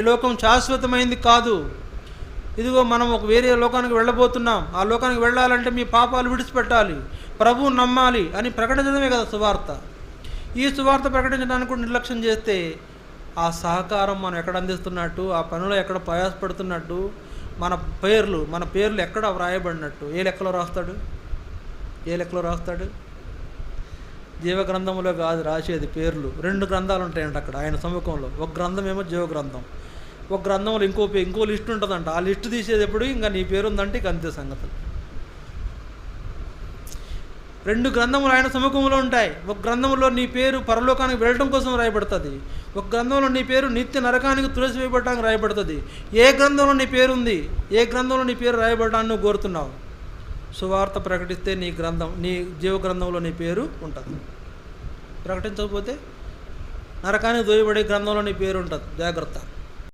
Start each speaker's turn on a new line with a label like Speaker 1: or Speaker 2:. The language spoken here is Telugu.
Speaker 1: ఈ లోకం శాశ్వతమైంది కాదు. ఇదిగో మనం ఒక వేరే లోకానికి వెళ్ళబోతున్నాం. ఆ లోకానికి వెళ్ళాలంటే మీ పాపాలు విడిచిపెట్టాలి, ప్రభువు నమ్మాలి అని ప్రకటించడమే కదా సువార్త. ఈ సువార్త ప్రకటించడానికి కూడా నిర్లక్ష్యం చేస్తే ఆ సహకారం మనం ఎక్కడ అందిస్తున్నట్టు, ఆ పనులు ఎక్కడ ప్రయాసపడుతున్నట్టు, మన పేర్లు ఎక్కడ వ్రాయబడినట్టు ఏ లెక్కలో రాస్తాడు? జీవగ్రంథంలో కాదు రాసేది పేర్లు. 2 గ్రంథాలు ఉంటాయంట అక్కడ ఆయన సముఖంలో. ఒక గ్రంథం ఏమో జీవగ్రంథం, ఒక గ్రంథంలో ఇంకో లిస్ట్ ఉంటుందంట. ఆ లిస్టు తీసేటప్పుడు ఇంకా నీ పేరు ఉందంటే ఇక అంతే సంగతులు. 2 గ్రంథములు ఆయన సముఖంలో ఉంటాయి. ఒక గ్రంథంలో నీ పేరు పరలోకానికి వెళ్ళడం కోసం రాయబడుతుంది, ఒక గ్రంథంలో నీ పేరు నిత్య నరకానికి తులసివేయబడటానికి రాయబడుతుంది. ఏ గ్రంథంలో నీ పేరు ఉంది? ఏ గ్రంథంలో నీ పేరు రాయబడటాన్ని నువ్వు కోరుతున్నావు? సువార్త ప్రకటిస్తే నీ జీవ గ్రంథంలో నీ పేరు ఉంటుంది. ప్రకటించకపోతే నరకానికి దోయబడే గ్రంథంలో నీ పేరు ఉంటుంది. జాగ్రత్త.